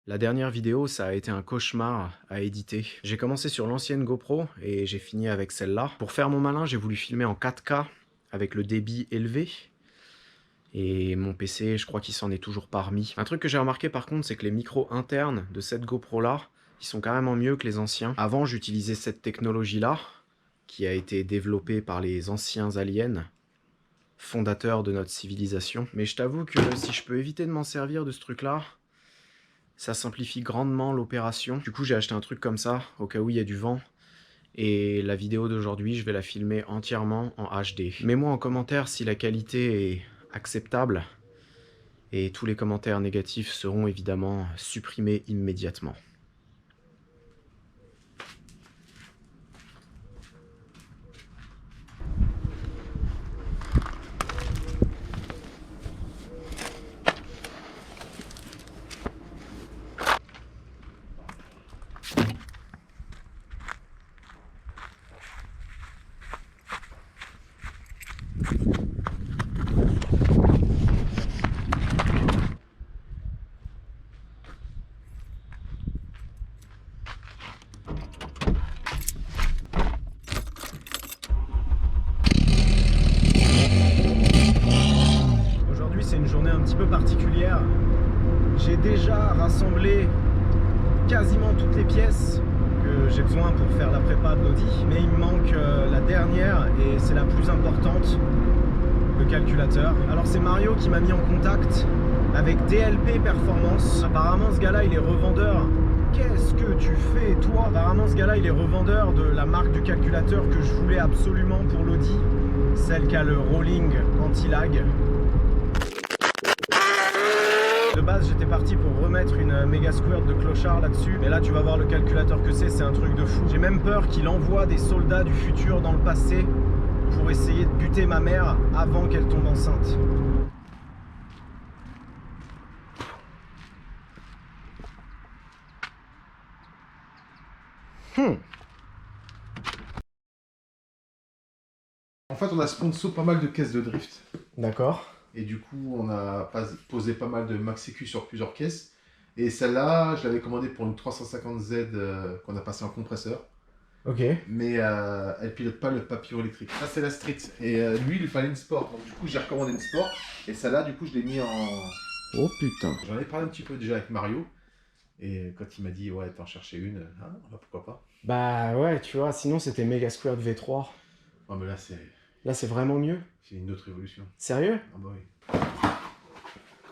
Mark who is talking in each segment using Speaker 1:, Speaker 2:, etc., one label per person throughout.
Speaker 1: La dernière vidéo, ça a été un cauchemar à éditer. J'ai commencé sur l'ancienne GoPro et j'ai fini avec celle-là. Pour faire mon malin, j'ai voulu filmer en 4K avec le débit élevé. Et mon PC, je crois qu'il s'en est toujours pas remis. Un truc que j'ai remarqué par contre, c'est que les micros internes de cette GoPro-là, ils sont carrément mieux que les anciens. Avant, j'utilisais cette technologie-là, qui a été développée par les anciens aliens, fondateurs de notre civilisation. Mais je t'avoue que si je peux éviter de m'en servir de ce truc-là, ça simplifie grandement l'opération. Du coup, j'ai acheté un truc comme ça, au cas où il y a du vent. Et la vidéo d'aujourd'hui, je vais la filmer entièrement en HD. Mets-moi en commentaire si la qualité est acceptable. Et tous les commentaires négatifs seront évidemment supprimés immédiatement. Aujourd'hui, c'est une journée un petit peu particulière. J'ai déjà rassemblé quasiment toutes les pièces que j'ai besoin pour faire la prépa de l'Audi, mais il me manque la dernière et c'est la plus importante, le calculateur. Alors c'est Mario qui m'a mis en contact avec DLP Performance. Apparemment ce gars-là il est revendeur. Qu'est-ce que tu fais toi? Apparemment ce gars-là il est revendeur de la marque du calculateur que je voulais absolument pour l'Audi, celle qui a le rolling anti-lag. De base j'étais parti pour remettre une méga squirt de clochard là-dessus, mais là tu vas voir le calculateur que c'est un truc de fou. J'ai même peur qu'il envoie des soldats du futur dans le passé pour essayer de buter ma mère avant qu'elle tombe enceinte.
Speaker 2: En fait, on a sponsor pas mal de caisses de drift.
Speaker 1: D'accord.
Speaker 2: Et du coup, on a posé pas mal de Max-Sécu sur plusieurs caisses. Et celle-là, je l'avais commandée pour une 350Z qu'on a passé en compresseur.
Speaker 1: Ok.
Speaker 2: Mais elle pilote pas le papillon électrique. Ça, c'est la street. Et lui, il lui fallait une sport. Donc du coup, j'ai recommandé une sport. Et celle-là, du coup, je l'ai mis en...
Speaker 1: Oh putain.
Speaker 2: J'en ai parlé un petit peu déjà avec Mario. Et quand il m'a dit, ouais, t'en cherchais une, ah, bah, pourquoi pas.
Speaker 1: Bah ouais, tu vois, sinon c'était Mega Squirt V3.
Speaker 2: Oh, mais là,
Speaker 1: Là c'est vraiment mieux.
Speaker 2: c'est une autre évolution.
Speaker 1: Sérieux?
Speaker 2: Ah bah oui.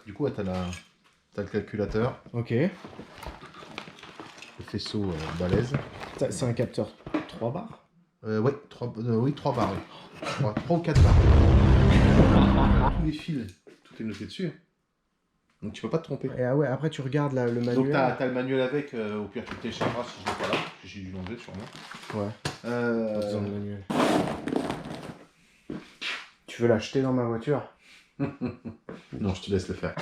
Speaker 2: Du coup, ouais, t'as le calculateur,
Speaker 1: Ok.
Speaker 2: le faisceau balèze.
Speaker 1: C'est un capteur 3 bars?
Speaker 2: Ouais, 3 barres. Oui. 3 ou 4 barres. Tous les fils, tout est noté dessus. Donc tu peux pas te tromper.
Speaker 1: Et ah ouais, après tu regardes le manuel.
Speaker 2: Donc t'as le manuel avec, au pire tu le téléchargeras si je l'ai pas là, parce que j'ai dû l'enlever sûrement.
Speaker 1: Ouais, pas besoin de manuel. Tu veux l'acheter dans ma voiture?
Speaker 2: Non, je te laisse le faire.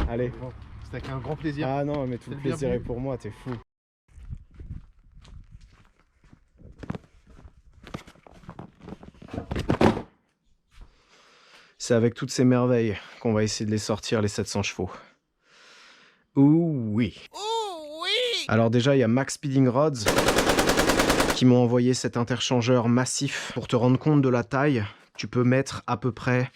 Speaker 1: Allez.
Speaker 2: Bon, c'était avec un grand plaisir.
Speaker 1: Ah non, mais tout le
Speaker 2: C'est le
Speaker 1: plaisir est
Speaker 2: bienvenu.
Speaker 1: pour moi, t'es fou. C'est avec toutes ces merveilles qu'on va essayer de les sortir, les 700 chevaux. Ouh oui. Alors déjà, il y a Max Speeding Rods qui m'ont envoyé cet interchangeur massif. Pour te rendre compte de la taille, tu peux mettre à peu près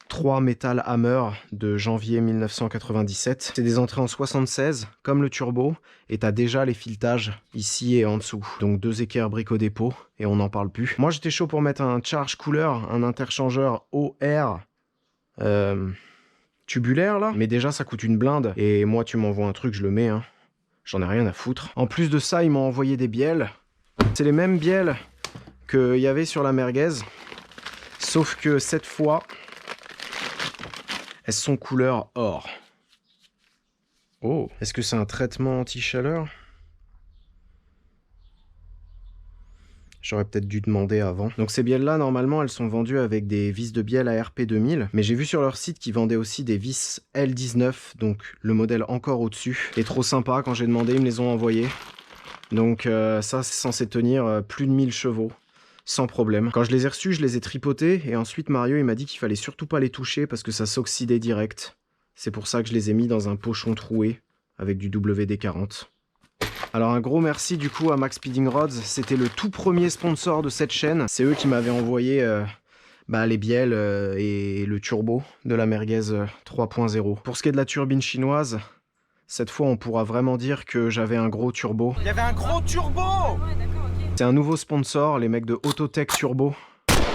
Speaker 1: 3 Metal Hammer de janvier 1997. C'est des entrées en 76, comme le turbo, et t'as déjà les filetages ici et en dessous. Donc 2 équerres briques au dépôt, et on n'en parle plus. Moi j'étais chaud pour mettre un charge cooler, un interchangeur OR tubulaire là, mais déjà ça coûte une blinde, et moi tu m'envoies un truc, je le mets, hein. J'en ai rien à foutre. En plus de ça, ils m'ont envoyé des bielles. C'est les mêmes bielles qu'il y avait sur la merguez, sauf que cette fois, elles sont couleur or. Oh, est-ce que c'est un traitement anti-chaleur? J'aurais peut-être dû demander avant. Donc ces bielles-là, normalement, elles sont vendues avec des vis de bielle ARP 2000. Mais j'ai vu sur leur site qu'ils vendaient aussi des vis L19, donc le modèle encore au-dessus. Et trop sympa, quand j'ai demandé, ils me les ont envoyés. Donc ça, c'est censé tenir plus de 1000 chevaux. sans problème. Quand je les ai reçus, je les ai tripotés et ensuite Mario il m'a dit qu'il fallait surtout pas les toucher parce que ça s'oxydait direct. C'est pour ça que je les ai mis dans un pochon troué avec du WD-40. Alors un gros merci du coup à Max Speeding Rods, c'était le tout premier sponsor de cette chaîne. C'est eux qui m'avaient envoyé les bielles et le turbo de la Merguez 3.0. Pour ce qui est de la turbine chinoise, cette fois on pourra vraiment dire que j'avais un gros turbo.
Speaker 3: Il y avait un gros turbo!
Speaker 1: C'est un nouveau sponsor, les mecs de Autotech Turbo.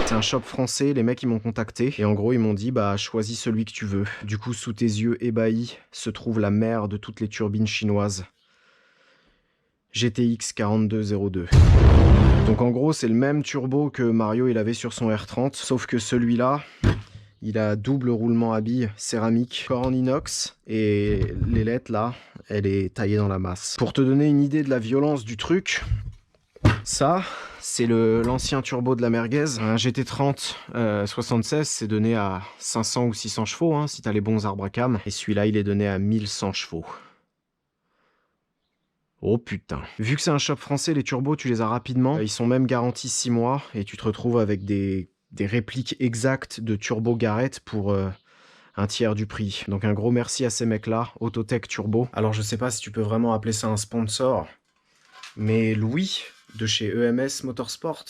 Speaker 1: C'est un shop français, les mecs ils m'ont contacté et en gros ils m'ont dit bah choisis celui que tu veux. Du coup sous tes yeux ébahis se trouve la mère de toutes les turbines chinoises. GTX 4202. Donc en gros c'est le même turbo que Mario il avait sur son R30, sauf que celui-là il a double roulement à billes céramique, corps en inox et l'ailette là elle est taillée dans la masse. Pour te donner une idée de la violence du truc, ça c'est l'ancien turbo de la Merguez, un GT30 76, c'est donné à 500 ou 600 chevaux hein, si t'as les bons arbres à cam, et celui-là il est donné à 1100 chevaux. Oh putain. Vu que c'est un shop français, les turbos, tu les as rapidement. Ils sont même garantis 6 mois et tu te retrouves avec des répliques exactes de turbo Garrett pour un tiers du prix. Donc un gros merci à ces mecs-là, Autotech Turbo. Alors je sais pas si tu peux vraiment appeler ça un sponsor, mais Louis, de chez EMS Motorsport,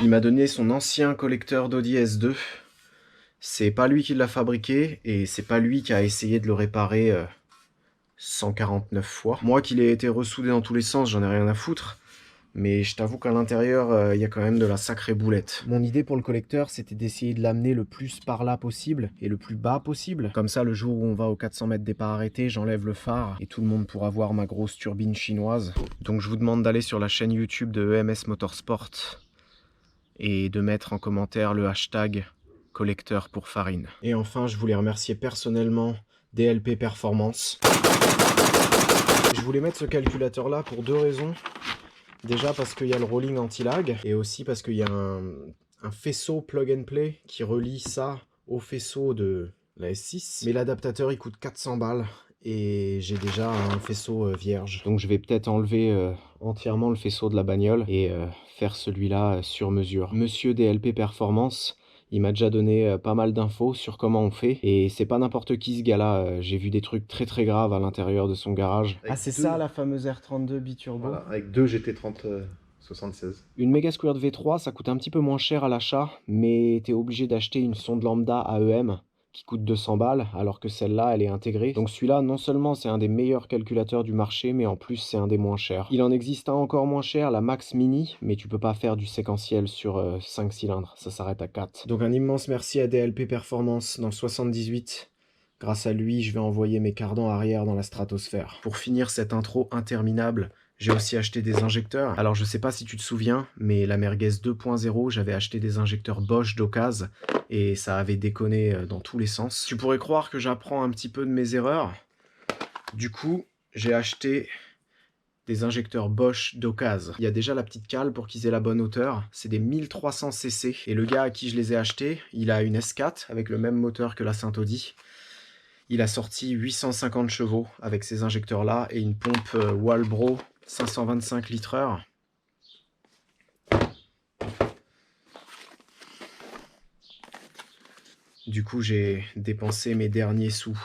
Speaker 1: il m'a donné son ancien collecteur d'Audi S2. C'est pas lui qui l'a fabriqué et c'est pas lui qui a essayé de le réparer 149 fois. Moi qu'il ait été ressoudé dans tous les sens, j'en ai rien à foutre. Mais je t'avoue qu'à l'intérieur, il y a quand même de la sacrée boulette. Mon idée pour le collecteur, c'était d'essayer de l'amener le plus par là possible et le plus bas possible. Comme ça, le jour où on va aux 400 mètres départ arrêté, j'enlève le phare et tout le monde pourra voir ma grosse turbine chinoise. Donc je vous demande d'aller sur la chaîne YouTube de EMS Motorsport et de mettre en commentaire le hashtag collecteur pour farine. Et enfin, je voulais remercier personnellement DLP Performance. Je voulais mettre ce calculateur là pour deux raisons. Déjà parce qu'il y a le rolling anti-lag et aussi parce qu'il y a un faisceau plug and play qui relie ça au faisceau de la S6. Mais l'adaptateur il coûte 400 balles et j'ai déjà un faisceau vierge. Donc je vais peut-être enlever entièrement le faisceau de la bagnole et faire celui-là sur mesure. Monsieur DLP Performance, il m'a déjà donné pas mal d'infos sur comment on fait. Et c'est pas n'importe qui ce gars-là. J'ai vu des trucs très très graves à l'intérieur de son garage.
Speaker 2: Avec
Speaker 1: C'est
Speaker 2: deux-
Speaker 1: ça la fameuse R32 biturbo.
Speaker 2: Voilà, avec deux GT30 76.
Speaker 1: Une Mega Squirt V3, ça coûte un petit peu moins cher à l'achat, mais t'es obligé d'acheter une sonde lambda AEM qui coûte 200 balles, alors que celle-là, elle est intégrée. Donc celui-là, non seulement c'est un des meilleurs calculateurs du marché, mais en plus c'est un des moins chers. Il en existe un encore moins cher, la Max Mini, mais tu peux pas faire du séquentiel sur 5 cylindres, ça s'arrête à 4. Donc un immense merci à DLP Performance dans le 78. Grâce à lui, je vais envoyer mes cardans arrière dans la stratosphère. Pour finir cette intro interminable, j'ai aussi acheté des injecteurs. Alors je sais pas si tu te souviens, mais la Merguez 2.0, j'avais acheté des injecteurs Bosch d'occasion et ça avait déconné dans tous les sens. Tu pourrais croire que j'apprends un petit peu de mes erreurs. Du coup, j'ai acheté des injecteurs Bosch d'occasion. Il y a déjà la petite cale pour qu'ils aient la bonne hauteur. C'est des 1300 cc. Et le gars à qui je les ai achetés, il a une S4 avec le même moteur que la Saint-Audi. Il a sorti 850 chevaux avec ces injecteurs-là et une pompe Walbro 525 litres/heure. Du coup, j'ai dépensé mes derniers sous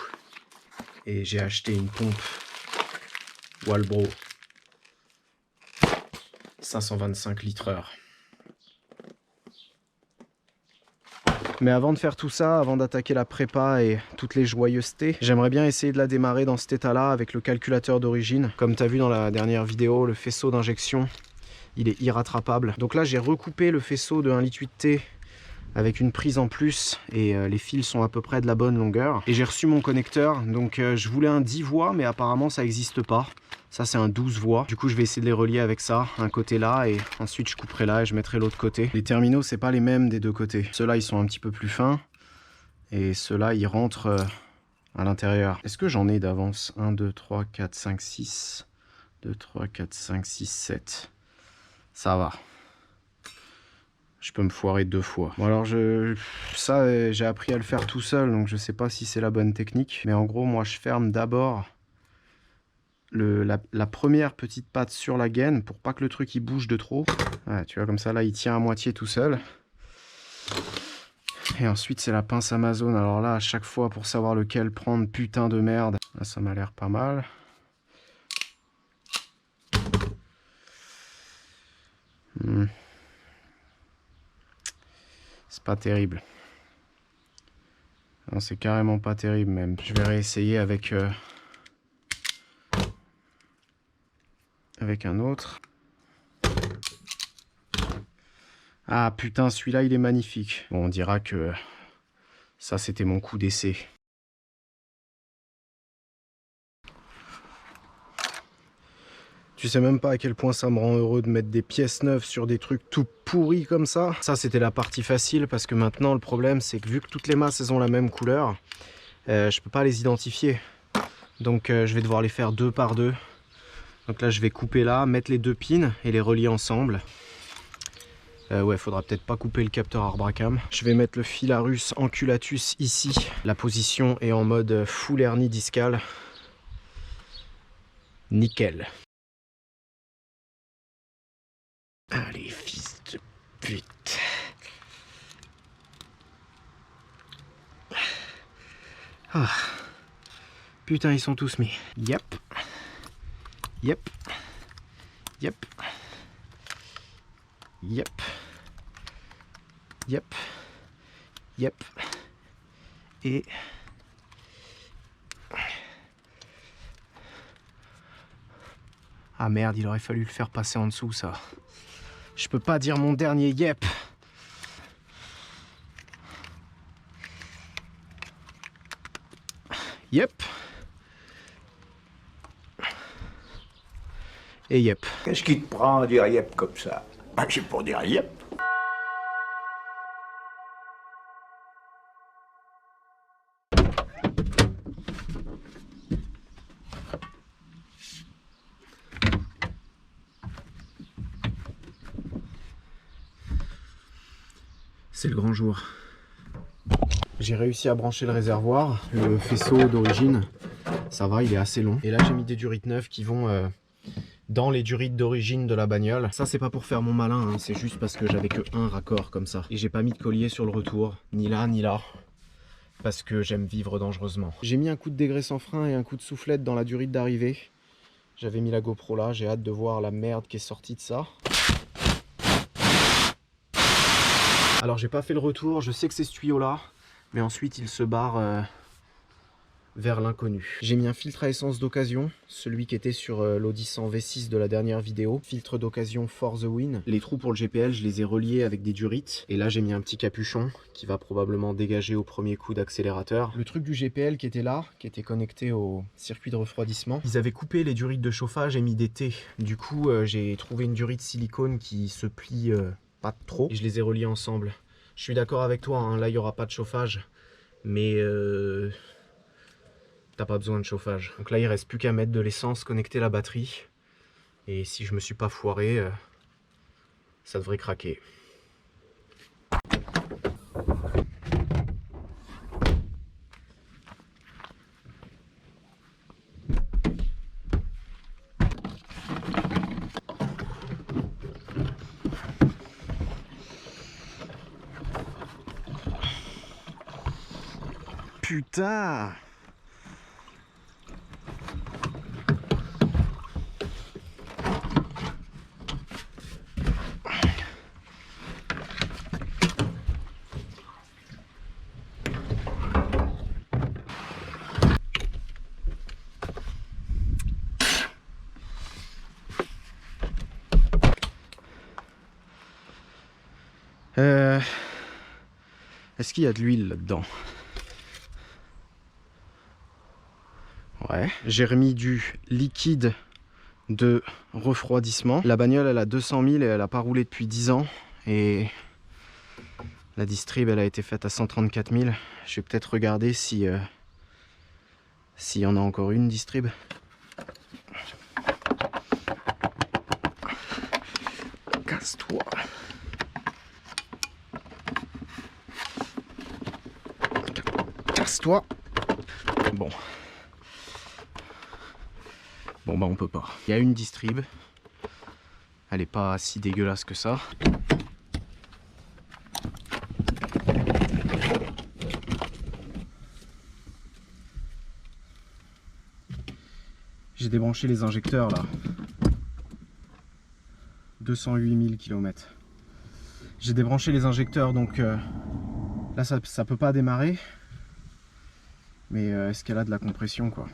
Speaker 1: et j'ai acheté une pompe Walbro 525 litres/heure. Mais avant de faire tout ça, avant d'attaquer la prépa et toutes les joyeusetés, j'aimerais bien essayer de la démarrer dans cet état-là avec le calculateur d'origine. Comme tu as vu dans la dernière vidéo, le faisceau d'injection, il est irrattrapable. Donc là, j'ai recoupé le faisceau de 1,8 litre T avec une prise en plus et les fils sont à peu près de la bonne longueur. Et j'ai reçu mon connecteur, donc je voulais un 10 voix, mais apparemment ça n'existe pas. Ça c'est un 12 voix. Du coup je vais essayer de les relier avec ça, un côté là et ensuite je couperai là et je mettrai l'autre côté. Les terminaux c'est pas les mêmes des deux côtés. Ceux-là ils sont un petit peu plus fins et ceux-là ils rentrent à l'intérieur. Est-ce que j'en ai d'avance? 1, 2, 3, 4, 5, 6. 2, 3, 4, 5, 6, 7. Ça va. Je peux me foirer 2 fois. Bon alors ça j'ai appris à le faire tout seul, donc je sais pas si c'est la bonne technique. Mais en gros moi je ferme d'abord la première petite patte sur la gaine pour pas que le truc il bouge de trop. Voilà, tu vois, comme ça là il tient à moitié tout seul. Et ensuite c'est la pince Amazon. Alors là à chaque fois pour savoir lequel prendre, putain de merde. Là ça m'a l'air pas mal. C'est pas terrible. Non, c'est carrément pas terrible même. Je vais réessayer avec un autre. Ah putain, celui-là il est magnifique. Bon, on dira que ça c'était mon coup d'essai. Tu sais même pas à quel point ça me rend heureux de mettre des pièces neuves sur des trucs tout pourris comme ça. Ça c'était la partie facile parce que maintenant le problème c'est que vu que toutes les masses elles ont la même couleur, je peux pas les identifier. Donc je vais devoir les faire 2 par 2. Donc là je vais couper là, mettre les 2 pins et les relier ensemble. Ouais, faudra peut-être pas couper le capteur Arbracam. Je vais mettre le Filarus Anculatus ici. La position est en mode full hernie discale. Nickel. Allez, fils de pute. Ah. Putain, ils sont tous mis. Yep. Yep. Yep. Yep. Yep. Yep. Et... ah merde, il aurait fallu le faire passer en dessous, ça. Je peux pas dire mon dernier yep. Yep. Et yep.
Speaker 3: Qu'est-ce qui te prend à dire yep comme ça? Ah, c'est pour dire yep.
Speaker 1: C'est le grand jour. J'ai réussi à brancher le réservoir, le faisceau d'origine. Ça va, il est assez long. Et là, j'ai mis des durites neuves qui vont dans les durites d'origine de la bagnole. Ça, c'est pas pour faire mon malin, hein, c'est juste parce que j'avais que un raccord comme ça. Et j'ai pas mis de collier sur le retour, ni là, ni là. Parce que j'aime vivre dangereusement. J'ai mis un coup de dégraissant frein et un coup de soufflette dans la durite d'arrivée. J'avais mis la GoPro là, j'ai hâte de voir la merde qui est sortie de ça. Alors j'ai pas fait le retour, je sais que c'est ce tuyau là, mais ensuite il se barre vers l'inconnu. J'ai mis un filtre à essence d'occasion, celui qui était sur l'Audi 100 V6 de la dernière vidéo. Filtre d'occasion for the win. Les trous pour le GPL, je les ai reliés avec des durites. Et là j'ai mis un petit capuchon qui va probablement dégager au premier coup d'accélérateur. Le truc du GPL qui était là, qui était connecté au circuit de refroidissement, ils avaient coupé les durites de chauffage et mis des T. Du coup j'ai trouvé une durite silicone qui se plie pas trop et je les ai reliés ensemble. Je suis d'accord avec toi, hein, là il n'y aura pas de chauffage, mais t'as pas besoin de chauffage. Donc là il reste plus qu'à mettre de l'essence, connecter la batterie, et si je me suis pas foiré, ça devrait craquer. Putain! Est-ce qu'il y a de l'huile là-dedans? Ouais. J'ai remis du liquide de refroidissement. La bagnole elle a 200 000 et elle n'a pas roulé depuis 10 ans. Et la distrib elle a été faite à 134 000. Je vais peut-être regarder si s'il y en a encore une distrib. Casse-toi. Casse-toi. Bon. Bon bah on peut pas. Il y a une distrib. Elle est pas si dégueulasse que ça. J'ai débranché les injecteurs là. 208 000 km. J'ai débranché les injecteurs donc là ça peut pas démarrer. Mais est-ce qu'elle a de la compression quoi?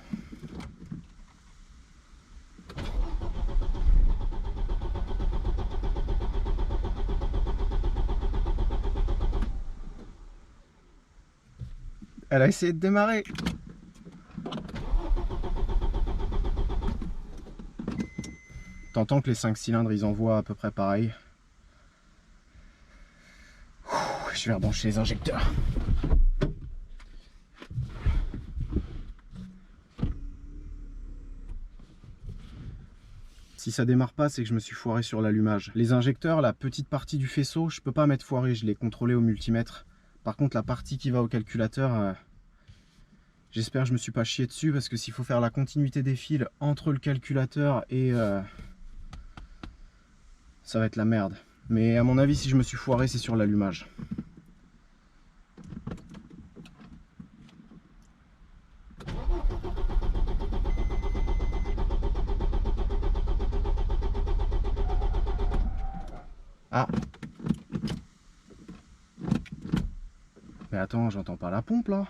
Speaker 1: Elle a essayé de démarrer. T'entends que les 5 cylindres ils envoient à peu près pareil. Je vais rebrancher les injecteurs. Si ça démarre pas, c'est que je me suis foiré sur l'allumage. Les injecteurs, la petite partie du faisceau, je peux pas mettre foiré, je l'ai contrôlé au multimètre. Par contre, la partie qui va au calculateur, j'espère que je me suis pas chié dessus parce que s'il faut faire la continuité des fils entre le calculateur et ça va être la merde. Mais à mon avis, si je me suis foiré, c'est sur l'allumage. Ah. Mais attends, j'entends pas la pompe là.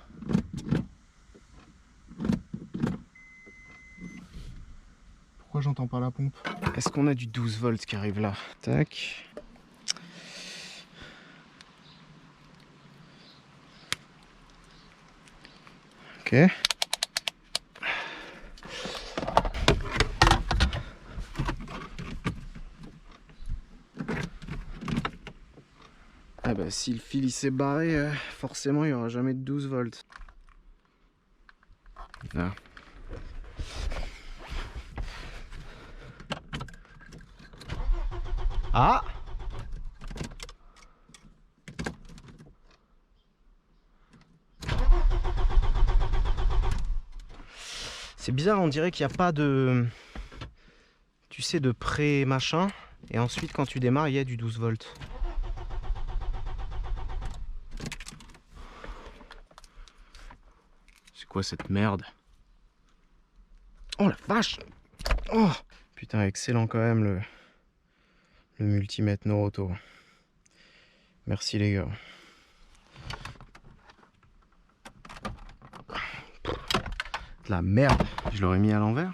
Speaker 1: Pourquoi j'entends pas la pompe? Est-ce qu'on a du 12 volts qui arrive là? Tac. Ok. Ah bah si le fil il s'est barré, forcément il n'y aura jamais de 12 volts. Là. Ah! C'est bizarre, on dirait qu'il n'y a pas de... Tu sais, de pré-machin. Et ensuite quand tu démarres, il y a du 12 volts. C'est quoi cette merde? Oh la vache! Oh! Putain, excellent quand même le multimètre Noroto. Merci les gars. De la merde! Je l'aurais mis à l'envers.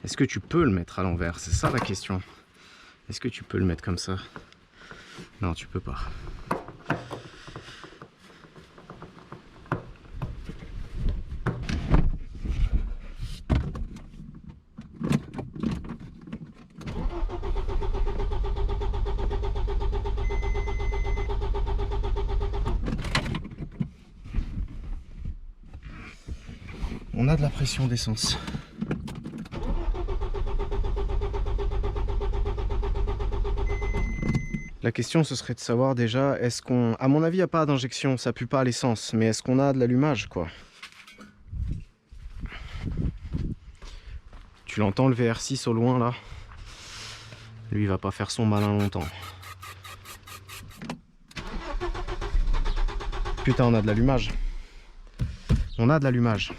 Speaker 1: Est-ce que tu peux le mettre à l'envers? C'est ça la question. Est-ce que tu peux le mettre comme ça? Non, tu peux pas. On a de la pression d'essence. La question ce serait de savoir déjà, est-ce qu'on... À mon avis il n'y a pas d'injection, ça pue pas l'essence, mais est-ce qu'on a de l'allumage quoi? Tu l'entends le VR6 au loin là? Lui il va pas faire son malin longtemps. Putain, on a de l'allumage. On a de l'allumage.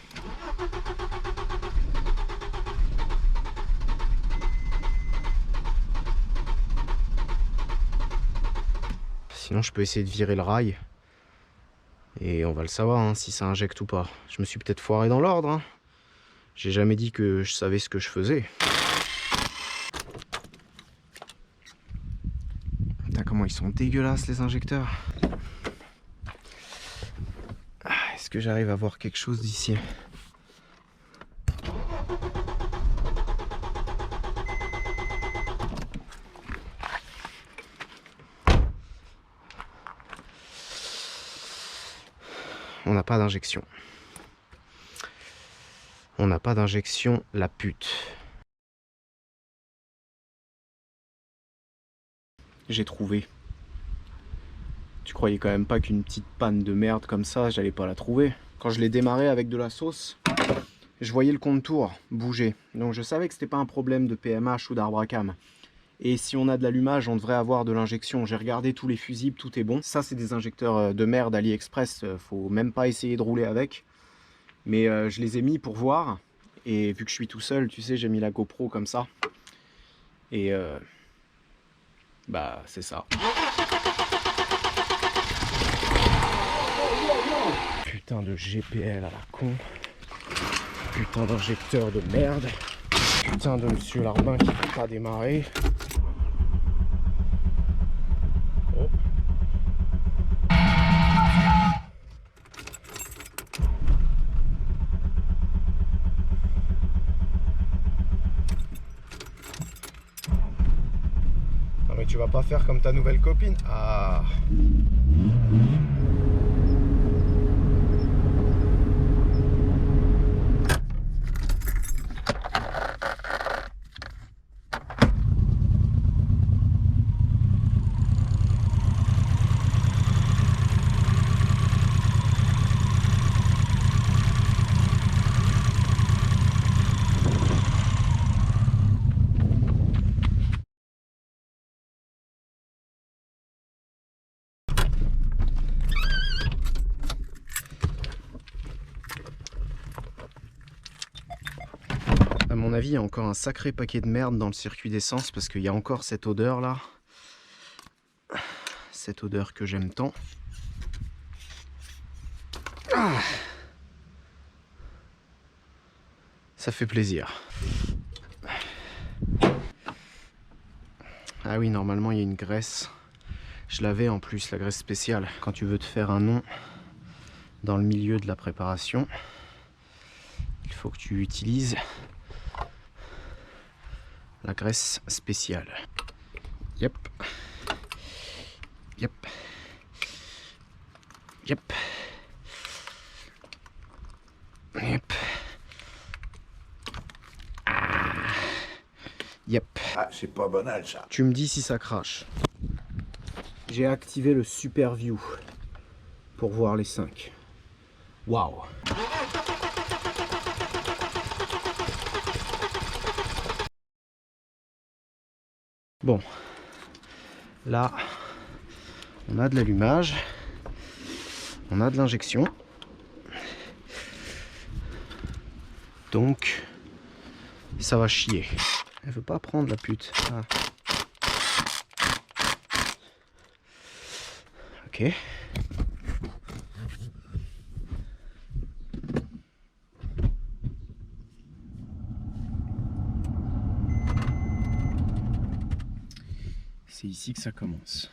Speaker 1: Sinon je peux essayer de virer le rail. Et on va le savoir hein, si ça injecte ou pas. Je me suis peut-être foiré dans l'ordre. Hein. J'ai jamais dit que je savais ce que je faisais. Putain, comment ils sont dégueulasses les injecteurs. Est-ce que j'arrive à voir quelque chose d'ici? On n'a pas d'injection. On n'a pas d'injection, la pute. J'ai trouvé. Tu croyais quand même pas qu'une petite panne de merde comme ça, j'allais pas la trouver? quand je l'ai démarré avec de la sauce, je voyais le contour bouger. Donc je savais que c'était pas un problème de PMH ou d'arbre à cam. Et si on a de l'allumage, on devrait avoir de l'injection. J'ai regardé tous les fusibles, tout est bon. Ça, c'est des injecteurs de merde AliExpress. Faut même pas essayer de rouler avec. Mais je les ai mis pour voir. Et vu que je suis tout seul, tu sais, j'ai mis la GoPro comme ça. Et bah, c'est ça. Putain de GPL à la con. Putain d'injecteur de merde. Putain de monsieur Larbin qui peut pas démarrer. Oh. Non mais tu vas pas faire comme ta nouvelle copine. Ah. À mon avis, il y a encore un sacré paquet de merde dans le circuit d'essence parce qu'il y a encore cette odeur là. Cette odeur que j'aime tant. Ah, ça fait plaisir. Ah oui, normalement il y a une graisse. Je l'avais en plus, la graisse spéciale. Quand tu veux te faire un nom dans le milieu de la préparation, il faut que tu utilises la graisse spéciale. Yep. Yep. Yep. Yep. Ah. Yep.
Speaker 3: Ah, c'est pas banal ça.
Speaker 1: Tu me dis si ça crache. J'ai activé le Super View pour voir les 5. Waouh. Bon, là, on a de l'allumage, on a de l'injection, donc ça va chier. Elle veut pas prendre la pute. Ah. Ok. C'est ici que ça commence.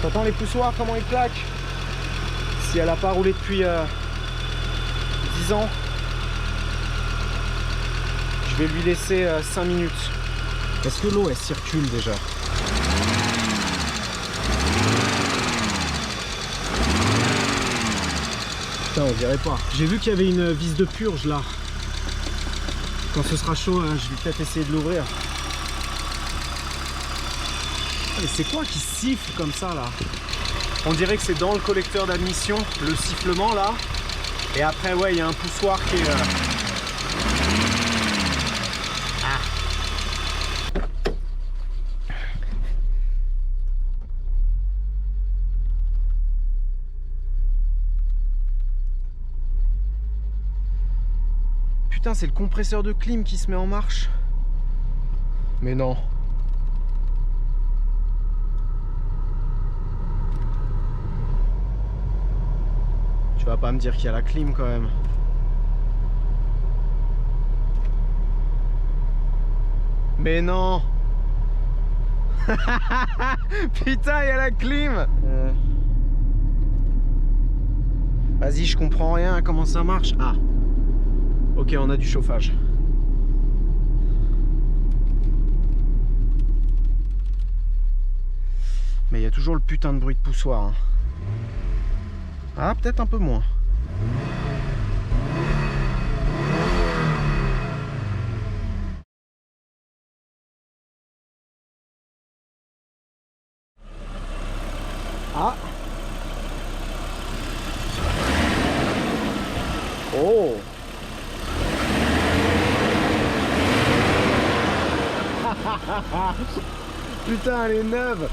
Speaker 1: T'entends les poussoirs, comment ils claquent? Si elle n'a pas roulé depuis 10 ans, je vais lui laisser 5 minutes. Est-ce que l'eau elle circule déjà? Putain, on dirait pas. J'ai vu qu'il y avait une vis de purge là. Quand ce sera chaud, je vais peut-être essayer de l'ouvrir. Mais c'est quoi qui siffle comme ça là? On dirait que c'est dans le collecteur d'admission, le sifflement là. Et après ouais, il y a un poussoir qui est... Ah. Putain, c'est le compresseur de clim qui se met en marche. Mais non. Tu vas pas me dire qu'il y a la clim quand même. Mais non. Putain, il y a la clim. Vas-y, je comprends rien à comment ça marche. Ah. Ok, on a du chauffage. Mais il y a toujours le putain de bruit de poussoir. Hein. Ah, peut-être un peu moins. Ah. Oh. Putain, elle est neuve.